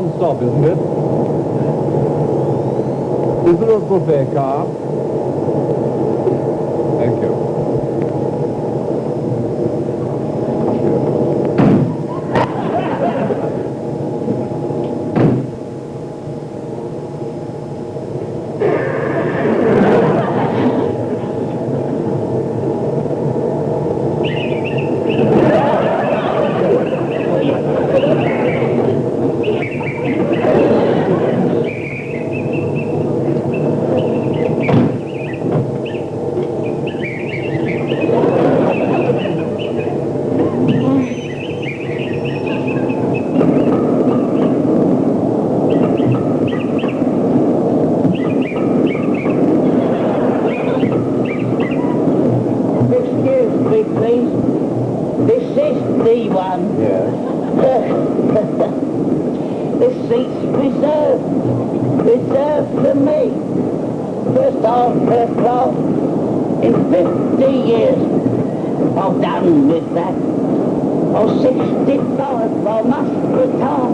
non-stop, isn't it? Is there a buffet car? Thank you. This seat's reserved for me. First class in 50 years. I'm done with that. I'm 65, I must retire.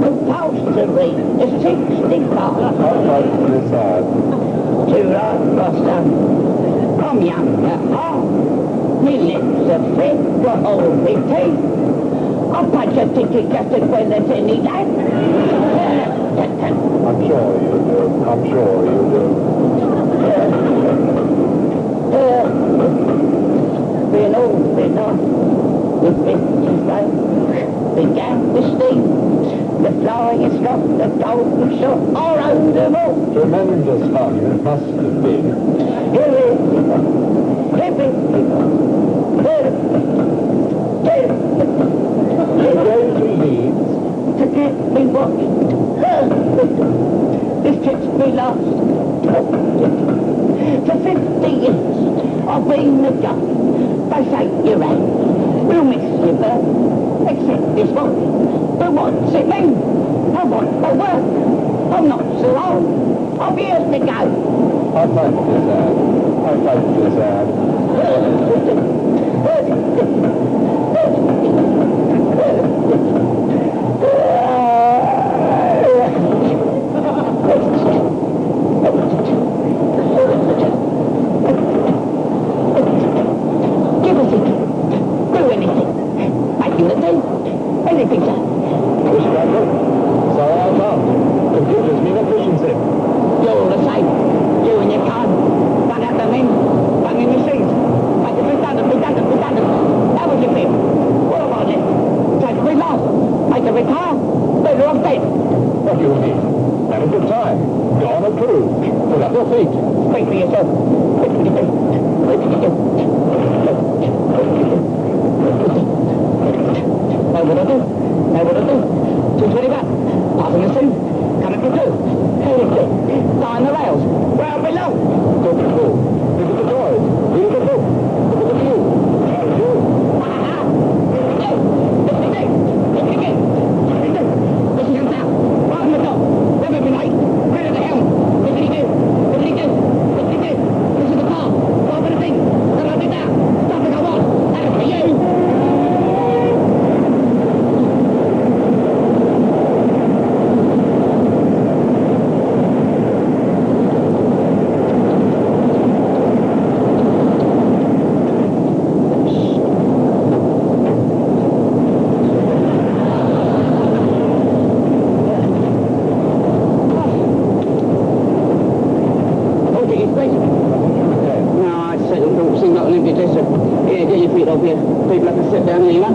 Compulsory, at 65. I'd like to decide. Too right, my son. I'm young at heart. Me lips are fit for all my teeth. I'll punch a ticket just as well as any lad. I'm sure you do. I'm sure you do. Being old enough, the 50s began to steam. The flying stock, the golden shot, all over them all. Tremendous fun it must have been. Here it is. You're going to Leeds? To get me watched. This trip's me last. For 50 years, I've been the judge. They shake your hand. We'll miss you, but except this one. But what's it mean? I want to work. I'm not so old. I'm years to go. I find this sad. I find this sad. Give us it. Do anything. Making the day. Anything, sir. Wish I could. So I can't. Computers mean efficiency. You're all the same. You and your card. Bang out the men. Bang in the seats. Make it redundant. How would you feel? What am I left? Take a last. Make a retire. Better off dead. What do you mean? Have a good time. Go on a cruise. Put up your feet. Speak for yourself. What did you do? What did you do? Know what I do? Know what I do? 221. Passing us soon. Coming for two. Tying the rails. Where I belong. Look at the pool. Look at the doors. Look at the book. Look at the view. How do you? Listen comes out. Right on the top. Never been late. Right at the helm. What did he do? What did he do? What did he do? This is the car. What am I going to think? What do I do now? Stop it, I want. That is for you. People have to sit down here, you know.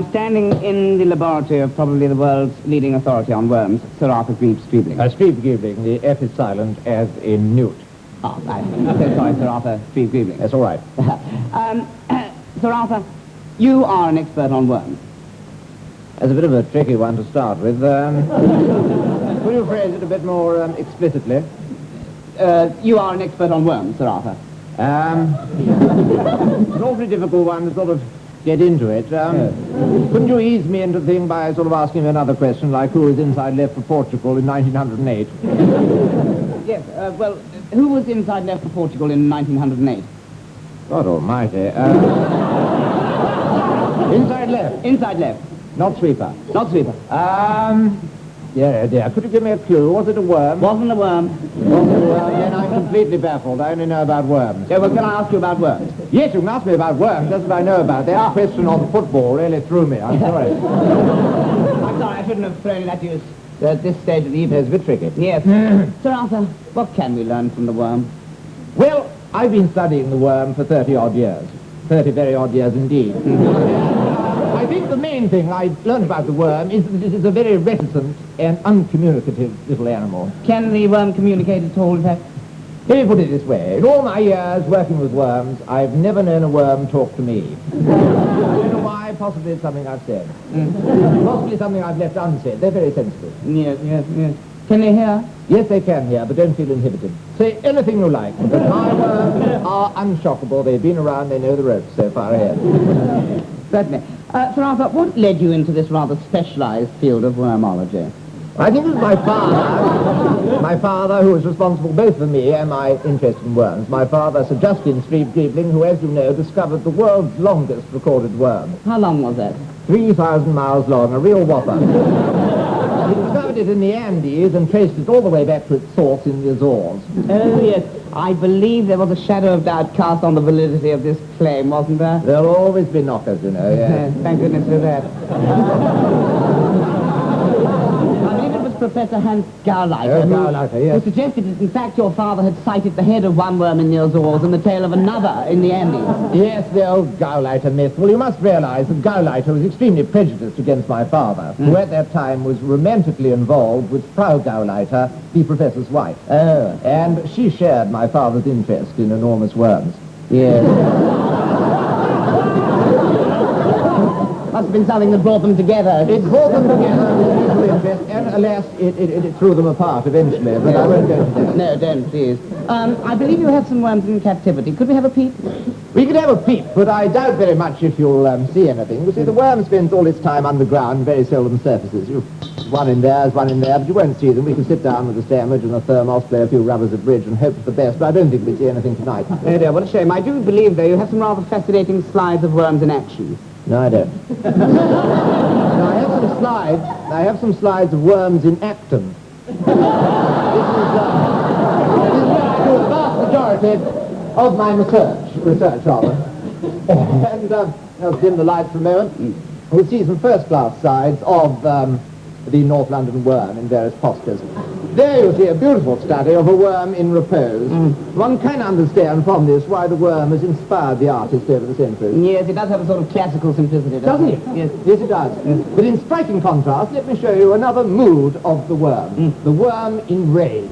I'm standing in the laboratory of probably the world's leading authority on worms, Sir Arthur Greaves-Streebling. Streeb-Greebling, the F is silent, as in newt. Oh, I'm so sorry, Sir Arthur Greaves-Streebling. That's all right. Sir Arthur, you are an expert on worms. That's a bit of a tricky one to start with. Will you phrase it a bit more explicitly? You are an expert on worms, Sir Arthur. It's an awfully difficult one to sort of get into it. Couldn't you ease me into the thing by sort of asking me another question, like who was inside left for Portugal in 1908? Yes, well, who was inside left for Portugal in 1908? God almighty. Inside left. Inside left. Not sweeper. Not sweeper. Yeah, dear. Could you give me a clue? Was it a worm? Wasn't a worm. Wasn't a worm? Then I'm completely baffled. I only know about worms. Yeah, well, can I ask you about worms? Yes, you can ask me about worms. That's what I know about. That question on football really threw me. I'm sorry. I'm sorry, I shouldn't have thrown it at you at this stage of the evening. It's a bit tricky. Yes. Sir Arthur, what can we learn from the worm? Well, I've been studying the worm for 30-odd years. 30 very odd years indeed. I think the main thing I learned about the worm is that it is a very reticent and uncommunicative little animal. Can the worm communicate at all, in fact? Let me put it this way. In all my years working with worms, I've never known a worm talk to me. I don't know why. Possibly it's something I've said. Possibly something I've left unsaid. They're very sensitive. Yes, yes, yes. Can they hear? Yes, they can hear, but don't feel inhibited. Say anything you like. But my worms are unshockable. They've been around, they know the ropes so far ahead. Certainly. Sir Arthur, what led you into this rather specialized field of wormology? I think it was my father who was responsible both for me and my interest in worms. My father, Sir Justin Streeb-Greebling, who, as you know, discovered the world's longest recorded worm. How long was that? 3,000 miles long, a real whopper. He discovered it in the Andes and traced it all the way back to its source in the Azores. Oh, yes. I believe there was a shadow of doubt cast on the validity of this claim, wasn't there? There'll always be knockers, you know, yes. Thank goodness for that. I believe it was Professor Hans Gauleiter, yes. who suggested that, in fact, your father had sighted the head of one worm in the Azores and the tail of another in the Andes. Yes, the old Gauleiter myth. Well, you must realize that Gauleiter was extremely prejudiced against my father, who at that time was romantically involved with Frau Gauleiter, the professor's wife. Oh. And she shared my father's interest in enormous worms. Yes. Must have been something that brought them together. It brought them together with mutual interest, and alas, it threw them apart eventually, but I won't go into that. No, don't, please. I believe you have some worms in captivity. Could we have a peep? We could have a peep, but I doubt very much if you'll see anything. You see, the worm spends all its time underground, very seldom surfaces. One in there, but you won't see them. We can sit down with a sandwich and a thermos, play a few rubbers at bridge and hope for the best, but I don't think we'll see anything tonight. Oh dear, what a shame. I do believe, though, you have some rather fascinating slides of worms in action. No, I don't. No, I have some slides of worms in Acton. This is where I do the vast majority of my research rather. And I'll dim the lights for a moment. We'll see some first-class slides of the North London worm in various postures. There you see a beautiful study of a worm in repose. One can understand from this why the worm has inspired the artist over the centuries. Yes, it does have a sort of classical simplicity, Doesn't it? Yes. Yes, it does. Yes. But in striking contrast, let me show you another mood of the worm. The worm in rage.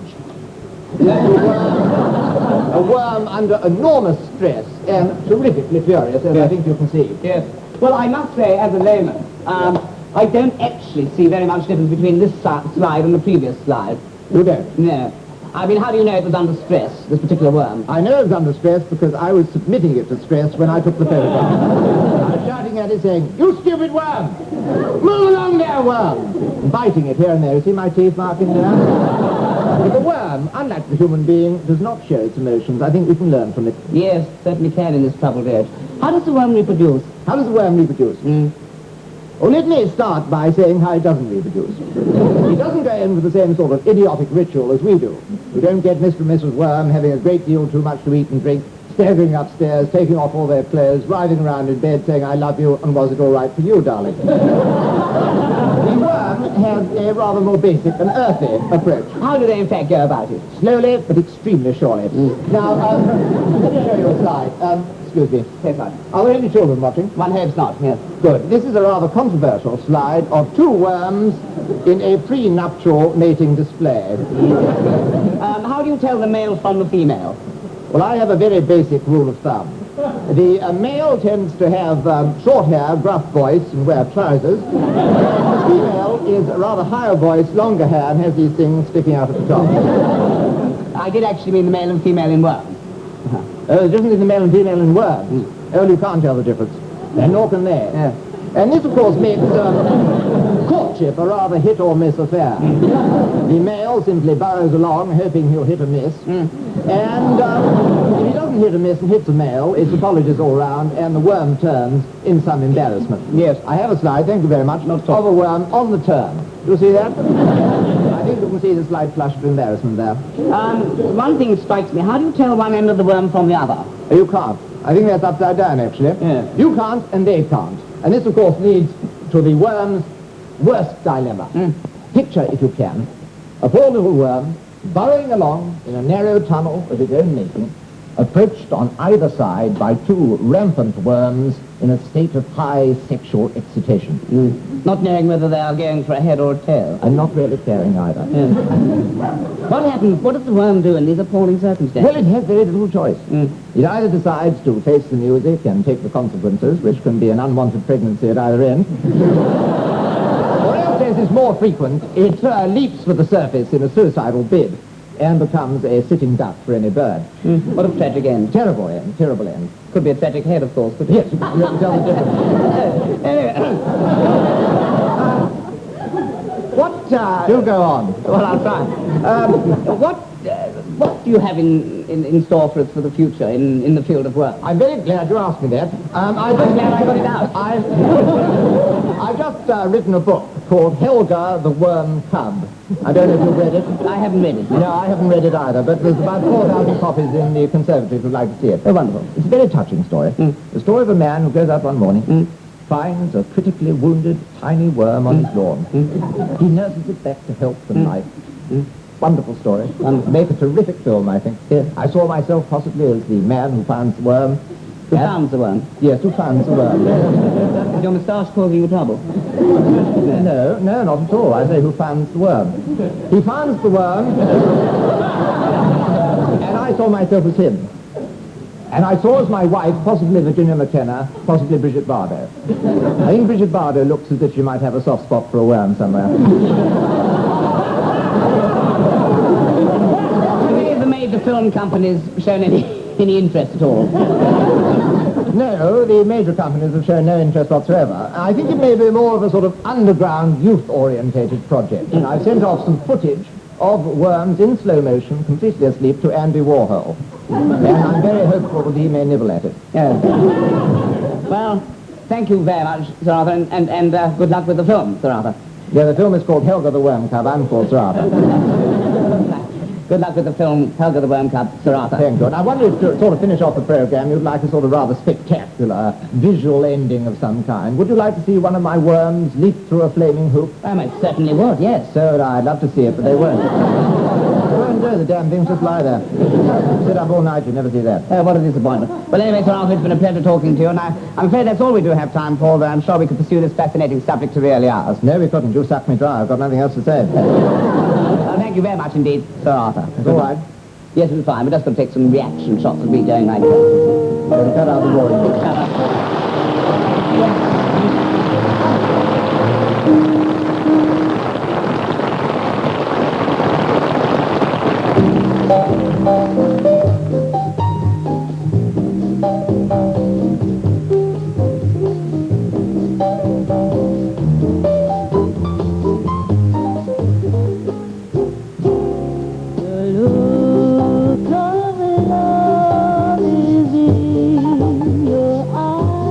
A worm under enormous stress and terrifically furious, as I think you can see. Yes. Well, I must say, as a layman, I don't actually see very much difference between this slide and the previous slide. You don't? No. I mean, how do you know it was under stress, this particular worm? I know it was under stress because I was submitting it to stress when I took the photograph. I was shouting at it saying, "You stupid worm! Move along there, worm!" Biting it here and there. You see my teeth marking there? But the worm, unlike the human being, does not show its emotions. I think we can learn from it. Yes, certainly can in this troubled age. How does the worm reproduce? How does the worm reproduce? Well, let me start by saying how it doesn't reproduce. It doesn't go in with the same sort of idiotic ritual as we do. You don't get Mr. and Mrs. Worm having a great deal too much to eat and drink, staggering upstairs, taking off all their clothes, writhing around in bed saying, I love you, and was it all right for you, darling? The worm has a rather more basic and earthy approach. How do they in fact go about it? Slowly, but extremely surely. Now, let me show you a slide. Excuse me. Yes, sir. Are there any children watching? One hopes not, yes. Good. This is a rather controversial slide of two worms in a prenuptial mating display. How do you tell the male from the female? Well, I have a very basic rule of thumb. The male tends to have short hair, gruff voice, and wear trousers. The female is a rather higher voice, longer hair, and has these things sticking out at the top. I did actually mean the male and female in worms. The difference in the male and female in worms. Oh, you can't tell the difference. And nor can they. Yeah. And this, of course, makes courtship a rather hit-or-miss affair. The male simply burrows along, hoping he'll hit or miss. And if he doesn't hit or miss and hits a male, it's apologies all round, and the worm turns in some embarrassment. Yes. I have a slide, thank you very much, of a worm on the turn. Do you see that? I think you can see the slight flush of embarrassment there. One thing strikes me. How do you tell one end of the worm from the other? You can't. I think that's upside down, actually. Yeah. You can't, and they can't. And this, of course, leads to the worm's worst dilemma. Picture, if you can, a poor little worm burrowing along in a narrow tunnel of its own making, approached on either side by two rampant worms in a state of high sexual excitation. Not knowing whether they are going for a head or a tail. And not really caring either. What happens? What does the worm do in these appalling circumstances? Well, it has very little choice. It either decides to face the music and take the consequences, which can be an unwanted pregnancy at either end, or else, as is more frequent, it leaps for the surface in a suicidal bid and becomes a sitting duck for any bird. What a tragic end. Terrible end, terrible end. Could be a tragic head, of course. Could Yes, you can tell the difference. Do go on. Well, I'll try. What do you have in store for us for the future in the field of work? I'm very glad you asked me that. I'm glad I got it out. I've just written a book called Helga the Worm Cub. I don't know if you've read it. I haven't read it. No, I haven't read it either, but there's about 4,000 copies in the Conservative who'd like to see it. Oh, wonderful. It's a very touching story. The story of a man who goes out one morning, finds a critically wounded tiny worm on his lawn. He nurses it back to health and life. Wonderful story. Make a terrific film, I think. I saw myself possibly as the man who finds the worm. Who found the worm? Yes, who finds the worm. Is your moustache causing you trouble? No, not at all. I say who finds the worm. He finds the worm, and I saw myself as him. And I saw as my wife, possibly Virginia McKenna, possibly Bridget Bardo. I think Bridget Bardo looks as if she might have a soft spot for a worm somewhere. Have any of the major film companies shown any interest at all? No, the major companies have shown no interest whatsoever. I think it may be more of a sort of underground, youth-orientated project. And I've sent off some footage of worms in slow motion, completely asleep, to Andy Warhol. And I'm very hopeful that he may nibble at it. Yes. Well, thank you very much, Sir Arthur, and good luck with the film, Sir Arthur. Yeah, the film is called Helga the Worm Cub. I'm called Sir Arthur. Good luck with the film Helga the Worm Cub, Sir Arthur. Thank you. And I wonder if to sort of finish off the program, you'd like a sort of rather spectacular visual ending of some kind. Would you like to see one of my worms leap through a flaming hoop? I most certainly would, yes. So would I. I'd love to see it, but they won't. They won't do. The damn things just lie there. Sit up all night, you never see that. What a disappointment. Well, anyway, Sir Arthur, it's been a pleasure talking to you, and I'm afraid that's all we do have time for, though I'm sure we could pursue this fascinating subject to the early hours. No, we couldn't. You sucked me dry. I've got nothing else to say. Thank you very much indeed, Sir Arthur. It's all right. Yes, it'll be fine. We're just going to take some reaction shots of me going like that. Cut out the roaring. Shut up. Look of love is in your eyes.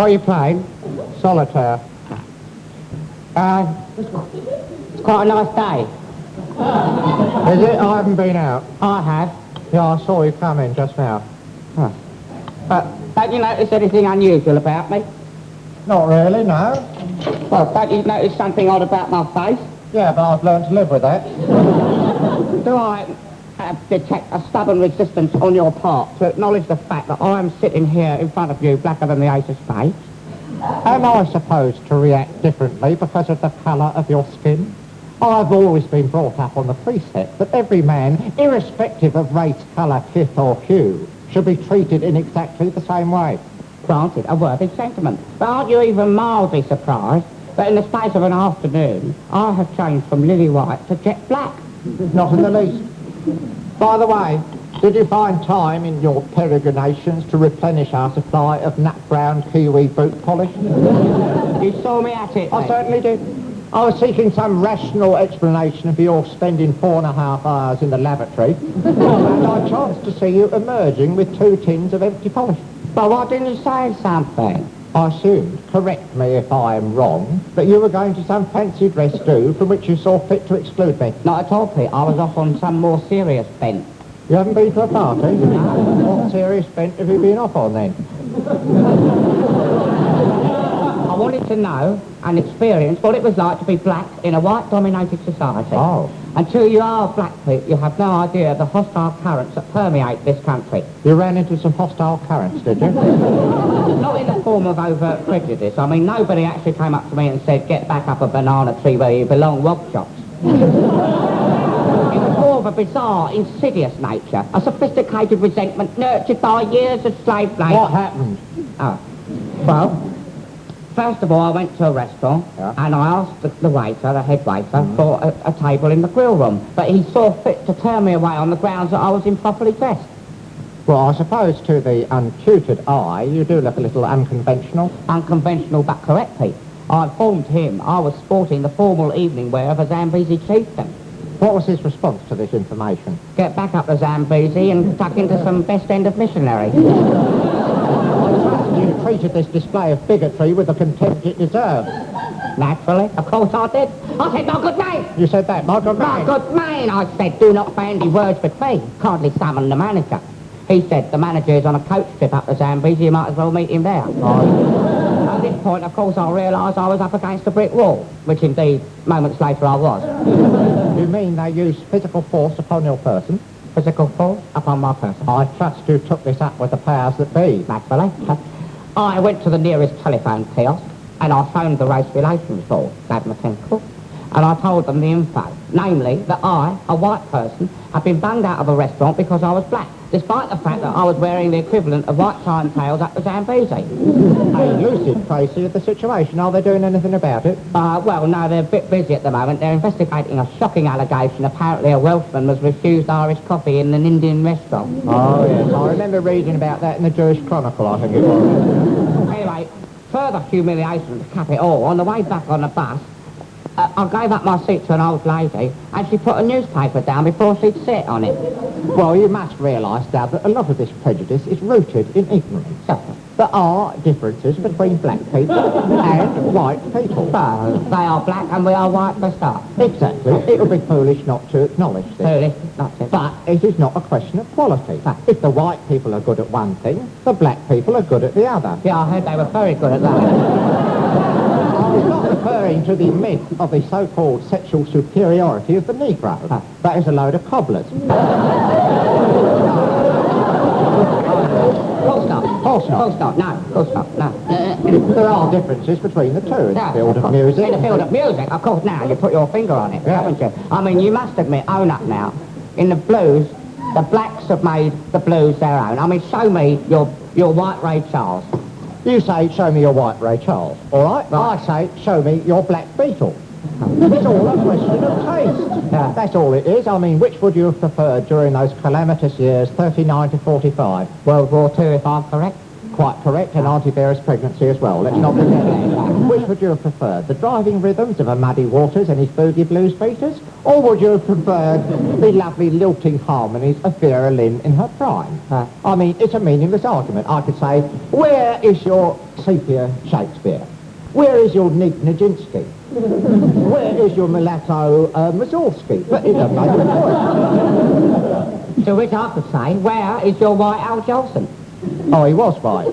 What are you playing? Solitaire. It's quite a nice day. Is it? I haven't been out. I have. Yeah, I saw you come in just now. Don't you notice anything unusual about me? Not really, no. Well, don't you notice something odd about my face? Yeah, but I've learned to live with that. Do I detect a stubborn resistance on your part to acknowledge the fact that I am sitting here in front of you blacker than the ace of spades? Am I supposed to react differently because of the colour of your skin? I've always been brought up on the precept that every man, irrespective of race, colour, kith or hue, should be treated in exactly the same way. Granted, a worthy sentiment. But aren't you even mildly surprised that in the space of an afternoon I have changed from lily white to jet black? Not in the least. By the way, did you find time in your peregrinations to replenish our supply of nut brown kiwi boot polish? You saw me at it, I then? certainly did. I was seeking some rational explanation for your spending 4.5 hours in the lavatory, and I chanced to see you emerging with 2 tins of empty polish. But why didn't you say something? I assumed, correct me if I am wrong, that you were going to some fancy dress do from which you saw fit to exclude me. Not at all, Pete. I was off on some more serious bent. You haven't been to a party? What serious bent have you been off on then? I wanted to know and experience what it was like to be black in a white-dominated society. Oh. Until you are black, Pete, you have no idea of the hostile currents that permeate this country. You ran into some hostile currents, did you? Not in the form of overt prejudice. I mean, nobody actually came up to me and said, get back up a banana tree where you belong, wog chops. It was more of a bizarre, insidious nature, a sophisticated resentment nurtured by years of slave labour. What happened? Oh. Well, first of all, I went to a restaurant and I asked the waiter, the head waiter, for a table in the grill room. But he saw fit to turn me away on the grounds that I was improperly dressed. Well, I suppose to the untutored eye, you do look a little unconventional. Unconventional but correct, Pete. I informed him I was sporting the formal evening wear of a Zambezi chieftain. What was his response to this information? Get back up the Zambezi and tuck into some best end of missionary. You treated this display of bigotry with the contempt it deserved. Naturally, of course I did. I said, my good mate! You said that, my good My man. good man! I said, do not bandy words with me. Kindly summon the manager. He said, the manager is on a coach trip up the Zambezi, you might as well meet him there. At this point, of course, I realised I was up against a brick wall, which indeed, moments later, I was. You mean they used physical force upon your person? Physical force upon my person. I trust you took this up with the powers that be. Naturally. I went to the nearest telephone kiosk and I phoned the Race Relations Board, gave them a tinkle, and I told them the info, namely that I, a white person, had been bunged out of a restaurant because I was black, despite the fact that I was wearing the equivalent of white time-tails at the Zambezi. A lucid Tracy of the situation. Are they doing anything about it? Well, no, they're a bit busy at the moment. They're investigating a shocking allegation. Apparently a Welshman was refused Irish coffee in an Indian restaurant. Oh, yes. I remember reading about that in the Jewish Chronicle, I think it was. Anyway, further humiliation to cap it all, on the way back on the bus, I gave up my seat to an old lady and she put a newspaper down before she'd sit on it. Well, you must realise, Dad, that a lot of this prejudice is rooted in ignorance. There are differences between black people and white people. Well, they are black and we are white for start. Exactly. It would be foolish not to acknowledge this. Foolish, not to. But it is not a question of quality. If the white people are good at one thing, the black people are good at the other. Yeah, I heard they were very good at that. I was not referring to the myth of the so-called sexual superiority of the Negro. That is a load of cobblers. Full stop. Full stop. Full stop. No, full stop. No. There are differences between the two in the field of music. In the field of music, of course, now you put your finger on it, haven't you? I mean, you must admit, own up now. In the blues, the blacks have made the blues their own. I mean, show me your white Ray Charles. You say, show me your white Ray Charles, all right? I say, show me your black Beatle. It's all a question of taste. That's all it is. I mean, which would you have preferred during those calamitous years, 39 to 45? World War II, if I'm correct. quite correct, and antivirus pregnancy as well. Let's not forget that. Which would you have preferred? The driving rhythms of a Muddy Waters and his Boogie Blues beaters? Or would you have preferred the lovely lilting harmonies of Vera Lynn in her prime? I mean, it's a meaningless argument. I could say, where is your sepia Shakespeare? Where is your Nijinsky? Where is your mulatto Mussorgsky? But it doesn't make a point. To which I could say, where is your white Al Jolson? Oh, he was white.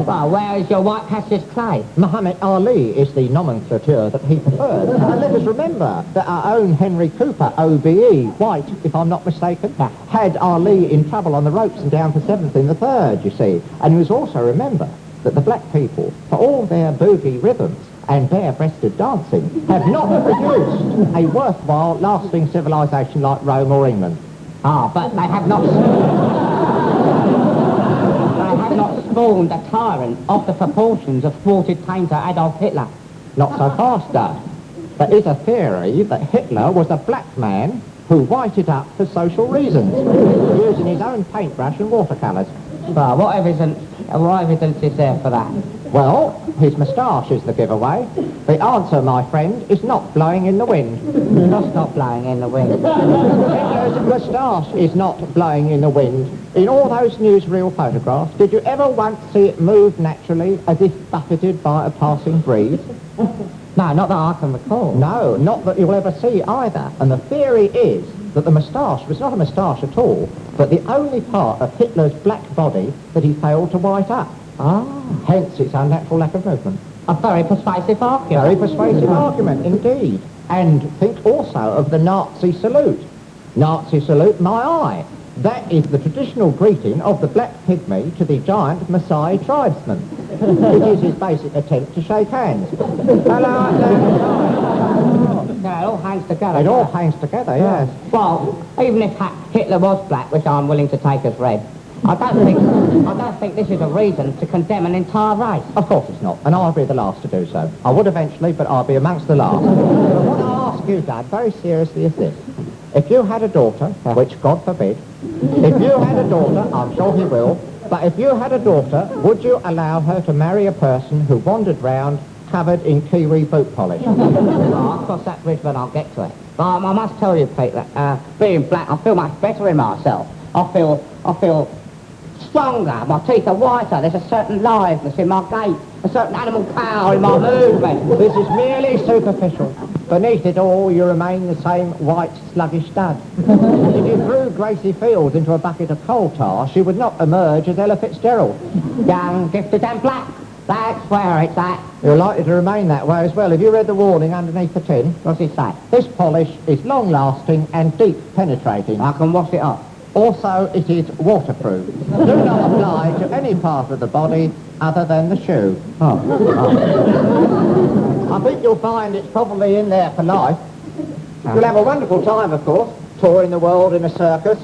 Well, where is your white Cassius Clay? Muhammad Ali is the nomenclature that he preferred. And let us remember that our own Henry Cooper, OBE, white, if I'm not mistaken, had Ali in trouble on the ropes and down for 7th in the 3rd, you see. And you must also remember that the black people, for all their boogie rhythms and bare-breasted dancing, have not produced a worthwhile, lasting civilization like Rome or England. Ah, but they have not... they have not spawned a tyrant of the proportions of thwarted tainter Adolf Hitler. Not so fast, Dad. There is a theory that Hitler was a black man who whited up for social reasons, using his own paintbrush and watercolours. Well, what evidence is there for that? Well, his moustache is the giveaway. The answer, my friend, is not blowing in the wind. That's not blowing in the wind. Hitler's moustache is not blowing in the wind. In all those newsreel photographs, did you ever once see it move naturally as if buffeted by a passing breeze? No, not that I can recall. No, not that you'll ever see either. And the theory is that the moustache was not a moustache at all, but the only part of Hitler's black body that he failed to white up. Ah. Hence its unnatural lack of movement. A very persuasive argument. Very persuasive argument, indeed. And think also of the Nazi salute. Nazi salute, my eye. That is the traditional greeting of the black pygmy to the giant Maasai tribesman. It is his basic attempt to shake hands. Hello, Yeah, it all hangs together. it all hangs together, yes. Well, even if Hitler was black, which I'm willing to take as read, I don't think this is a reason to condemn an entire race. Of course it's not, and I'll be the last to do so. I would eventually, but I'll be amongst the last. What I ask you, Dad, very seriously is this. If you had a daughter, which God forbid, if you had a daughter, I'm sure he will, but if you had a daughter, would you allow her to marry a person who wandered round covered in kiwi boot polish? Well, I'll cross that bridge when I'll get to it. But I must tell you, Pete, that being black, I feel much better in myself. I feel stronger, my teeth are whiter, there's a certain liveliness in my gait, a certain animal power in my movement. This is merely superficial. Beneath it all, you remain the same white, sluggish stud. If you threw Gracie Fields into a bucket of coal tar, she would not emerge as Ella Fitzgerald. Young, gifted and black, that's where it's at. You're likely to remain that way as well. Have you read the warning underneath the tin? What's it say? This polish is long-lasting and deep penetrating. I can wash it off. Also, it is waterproof. Do not apply to any part of the body other than the shoe. I think you'll find it's probably in there for life. You'll have a wonderful time, of course, touring the world in a circus.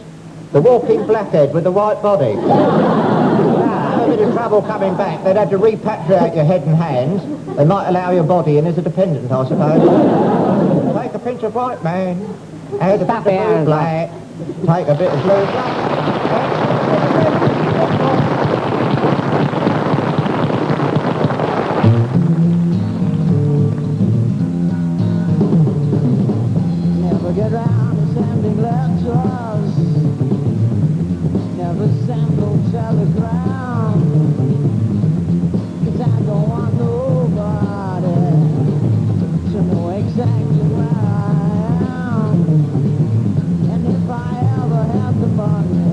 The walking blackhead with the white body. Have a bit of trouble coming back. They'd have to repatriate your head and hands. They might allow your body in as a dependent, I suppose. Take a pinch of white, man. Add a bit of blue black. Take a bit of blue black. Never get round to sending letters. Never send no telegram. 'Cause I don't want nobody to know exactly where I am. And if I ever had the money,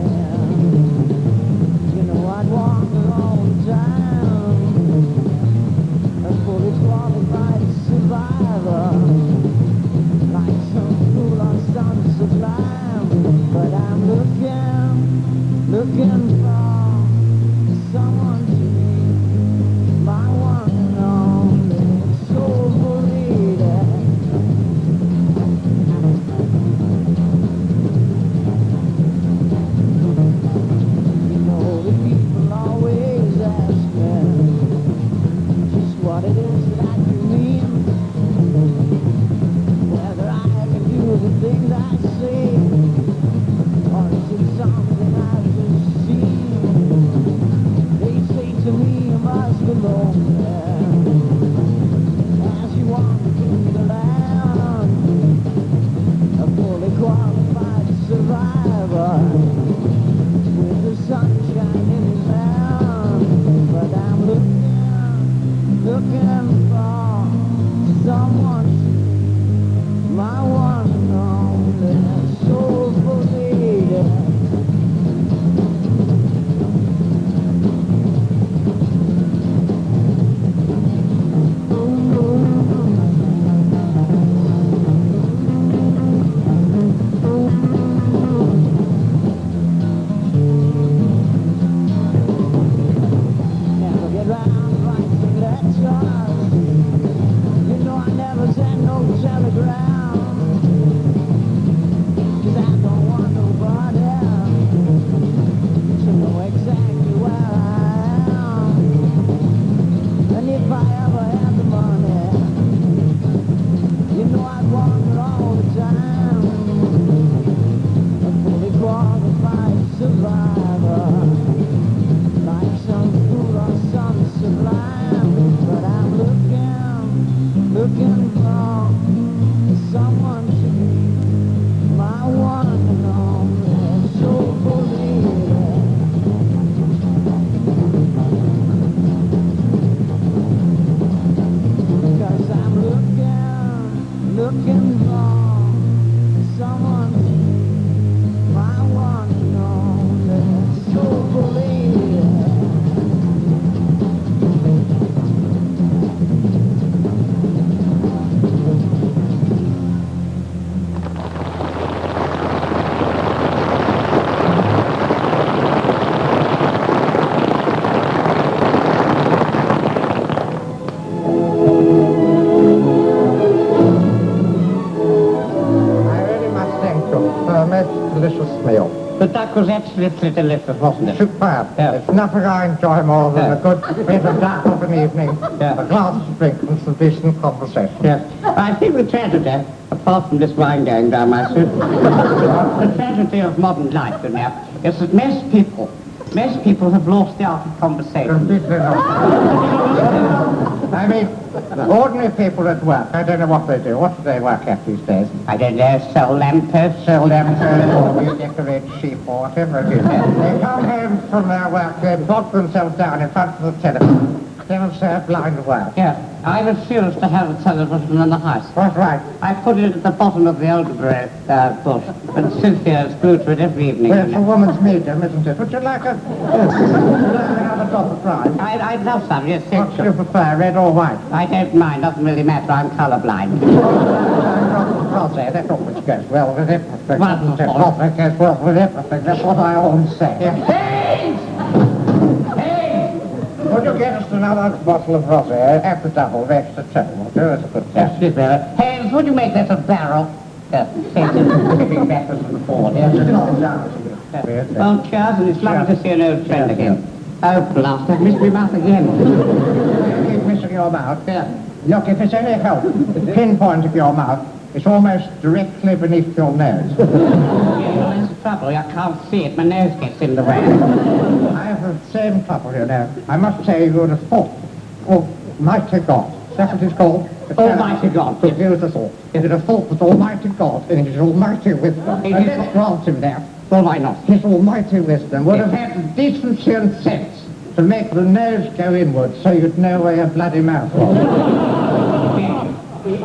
looking for someone, my one and only soulful lady. Delicious meal. The duck was absolutely delicious, wasn't it? Superb. Yeah. There's nothing I enjoy more than Yeah. a good bit of duck of an evening, Yeah. a glass of drink and some decent conversation. Yes. I think the tragedy, apart from this wine going down my suit, the tragedy of modern life, you know, is that most people have lost the art of conversation. Completely lost. I mean, ordinary people at work, I don't know what they do. What do they work at these days? I don't know, sell lampposts. Sell lampposts or redecorate sheep or whatever it is. They come home from their work, they plonk themselves down in front of the television. They will say a blind word. Yeah, I refuse to have a television in the house. That's right. I put it at the bottom of the elderberry bush, and Cynthia is glued to it every evening. Well, it's a woman's medium, isn't it? Would you like a... Would you like another drop of brine? I'd love some, yes, thank What do you you. prefer, red or white? I don't mind, doesn't really matter, I'm colourblind. Rosé, that always goes well with everything. Wonderful. Rosé goes well with everything, that's what I always say. Hey! Would you get us another bottle of rosé at the double, extra table? That's a good Yes, yes, Haynes, would you make that a barrel? Tipping backwards and forward, yes. Well, cheers, and it's lovely to see an old friend again. Oh, blast, I've missed my mouth again. You keep missing your mouth. Yeah. Look, if it's any help, the pinpoint of your mouth is almost directly beneath your nose. Yeah, well, that's the trouble, I can't see it, my nose gets in the way. I have the same trouble, you know. I must say you're a thought. Almighty God. That's what it's called. Almighty God. To use the thought. Is it a thought that Almighty God, in his almighty wisdom, It and is- let's grant him that, Well, why not? his almighty wisdom would have had the decency and sense to make the nose go inwards so you'd know where your bloody mouth was.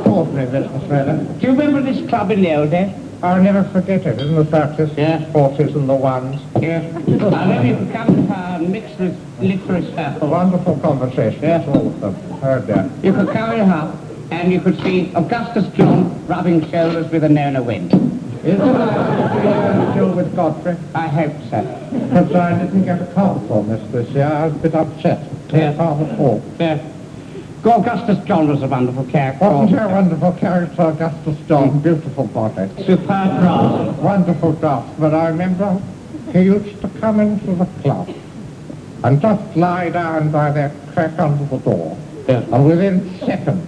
Ordinary business, really. Do you remember this club in the old days? I'll never forget it, in the 30s, Yes. 40s and the ones. Yes. I know you could come to town, mix with literary A circles. wonderful conversation, Yes. all of them. Heard that. You could come in up, and you could see Augustus John rubbing shoulders with a Nona Wind. Is it still with Godfrey? I hope so. Because I didn't get a card for this year. I was a bit upset. Yes. Father Paul. Yes. Augustus John was a wonderful character. Wasn't he a wonderful character, Augustus John? Beautiful body. Superb drama. Wonderful draft. But I remember he used to come into the club and just lie down by that crack under the door. Yes. And within seconds,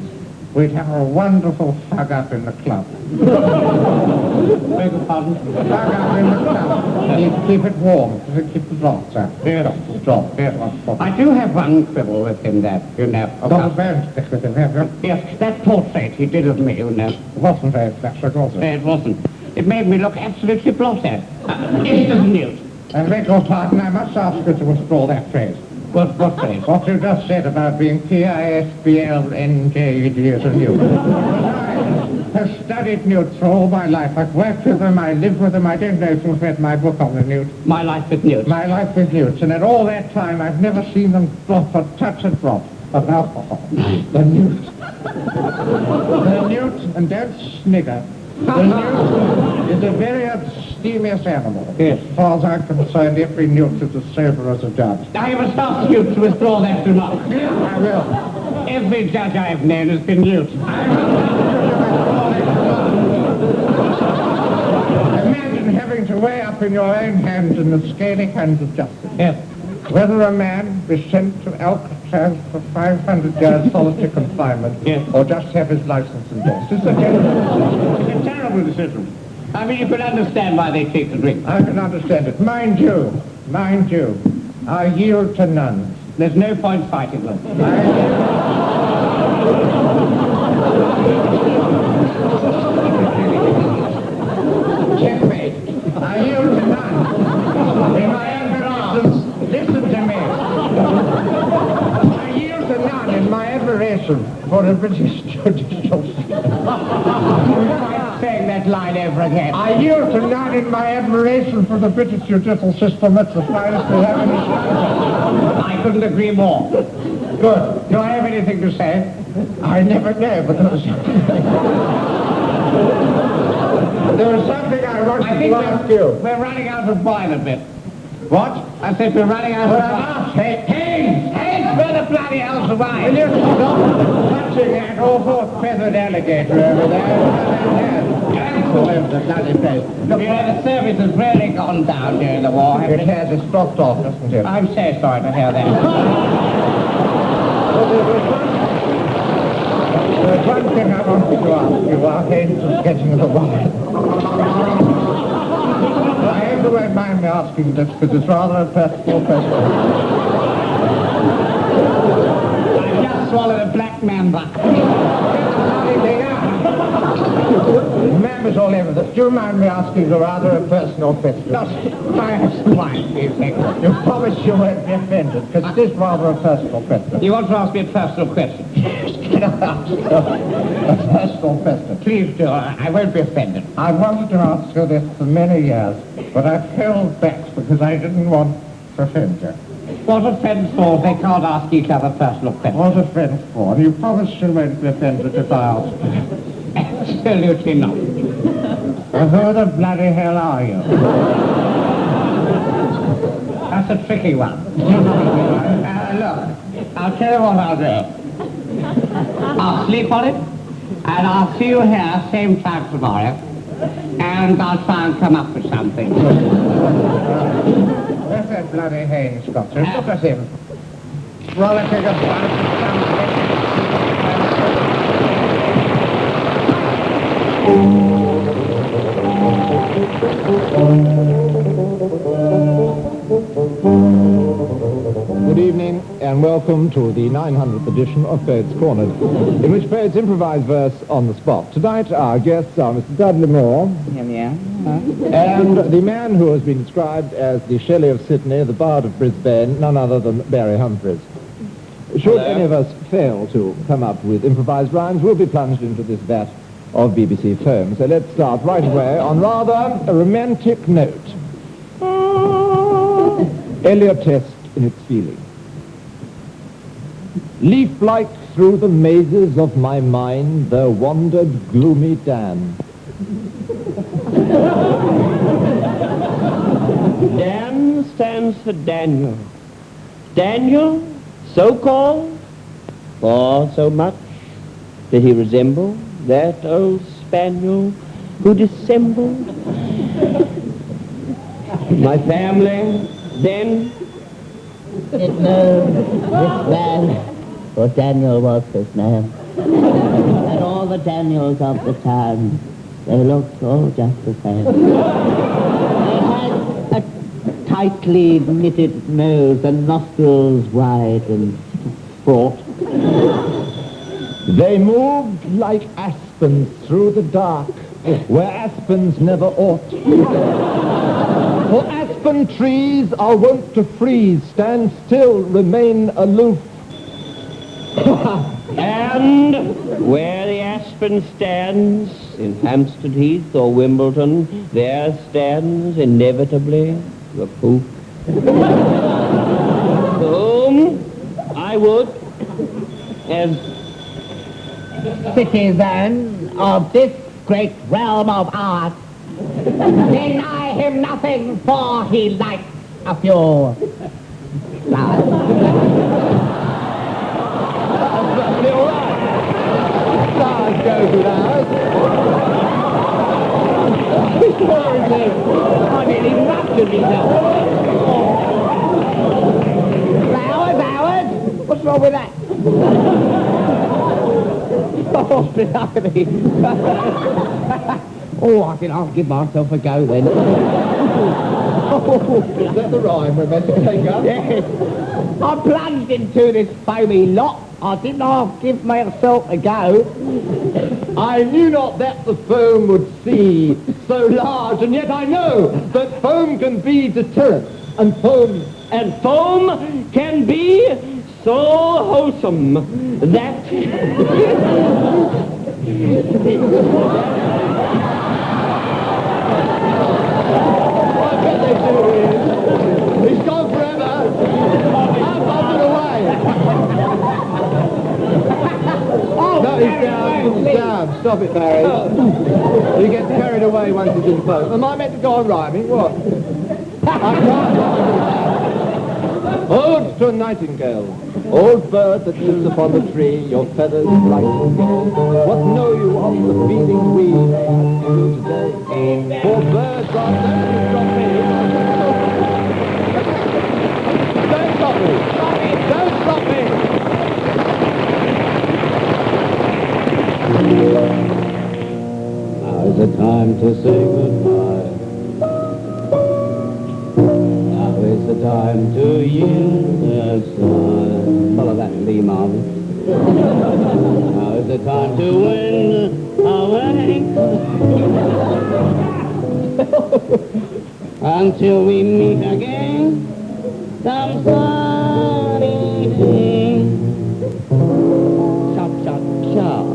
we'd have a wonderful hug up in the club. Beg your pardon? Hug up in the club. He'd keep it warm, because he'd keep the draughts out. Yes. Just drop. Yes. I do have one quibble with him there, you know. Got a bone stick with him, have you? Yes, that portrait he did of me, you know. It wasn't very flattering, was it? It wasn't. It made me look absolutely blotted. Yes, doesn't it? And beg your pardon, I must ask you to withdraw that phrase. What phrase? What you just said about being P-I-S-B-L-N-J-E-D as a newt. I have studied newts for all my life. I've worked with them, I live with them. I don't know if you've read my book on the newt. My life with newts. My life with newts. And in all that time, I've never seen them drop or touch a drop of alcohol. The newt. The newt, and don't snigger. The newt is a very abstemious animal. Yes. As far as I'm concerned, every newt is as sober as a judge. I must ask you to withdraw that remark. I will. Every judge I've known has been newt. Imagine having to weigh up in your own hands in the scaly hands of justice. Yes. Whether a man be sent to Alcatraz for 500 years solitary confinement, Yes. or just have his license endorsed. It's a terrible It's a terrible decision. I mean, you could understand why they take the drink. I can understand it. Mind you, I yield to none. There's no point fighting them. Checkmate. I yield to none. In my admiration, listen to me. I yield to none in my admiration for a British judicial system. that line over again. I yield to none in my admiration for the British judicial system. It's the finest we have in this country. I couldn't agree more. Good. Do I have anything to say? I never know, but there was something I wanted I think to ask you. we're running out of wine a bit. What? I said we're running out of wine. Haynes, where the bloody hell's the wine? Will you stop touching that awful feathered alligator over there? All over the bloody place. Look, the service has really gone down during the war. It has. It's dropped off, doesn't it? I'm so sorry to hear that. There's one thing I wanted to ask you while Haynes was getting the wine. I hope you won't mind me asking this, because it's rather a personal question. I've just swallowed a black mamba. Members all over this. Do you mind me asking a rather a personal question? Just try and have some wine, please, thank you. You promise you won't be offended, because it is rather a personal question. You want to ask me a personal question? Can I ask you a personal question? Please do. I won't be offended. I wanted to ask you this for many years, but I held back because I didn't want to offend you. What offence for? They can't ask each other personal questions. What offence for? You promise you won't be offended if I ask you. Absolutely not. Well, who the bloody hell are you? That's a tricky one. Look, I'll tell you what I'll do. I'll sleep on it, and I'll see you here same time tomorrow, and I'll try and come up with something. Where's that bloody Haynes got to? Look at him. Rather take a Good evening and welcome to the 900th edition of Poets Cornered, in which poets improvise verse on the spot. Tonight our guests are Mr. Dudley Moore and the man who has been described as the Shelley of Sydney, the Bard of Brisbane, none other than Barry Humphries. Should any of us fail to come up with improvised rhymes, we'll be plunged into this vat of BBC foam. So let's start right away on rather a romantic note. Eliotesque in its feeling. Leaf-like through the mazes of my mind there wandered gloomy Dan. Dan stands for Daniel. Daniel, so called, for so much did he resemble that old spaniel who dissembled my family then. It knows this man, for Daniel was his name. And all the Daniels of the time, they looked all just the same. They had a tightly knitted nose and nostrils wide and fraught. They moved like aspens through the dark, where aspens never ought. For aspen trees are wont to freeze, stand still, remain aloof. And where the aspen stands, in Hampstead Heath or Wimbledon, there stands inevitably the poop. Whom I would, as Citizen of this great realm of art, deny him nothing, for he likes a few flowers. Stars go with ours. I nearly ruptured myself. Flowers, Howard? What's wrong with that? Oh, blimey. Oh, I think I'll give myself a go then. Is that the rhyme we're meant to take up? Yes. I plunged into this foamy lot. I didn't half give myself a go. I knew not that the foam would see so large, and yet I know that foam can be deterrent, and foam can be so wholesome that I bet they do, Ian. He's gone forever. I've bobbed it away. No, he's down. He's down. Stop it, Barry. He gets carried away once he's in the boat. Am I meant to go on rhyming? What? I can't. Ode to a nightingale. Old bird that lives upon the tree, your feathers bright and gay. What know you of the feelings we feel today? For birds are thirsty from me. Don't stop me! Don't stop me! Now is the time to say goodbye. Now is the time to yield their sigh. Follow that, Lee Marvin. Now is the time to win away. Until we meet again, some sunny day. Chop, chop, chop.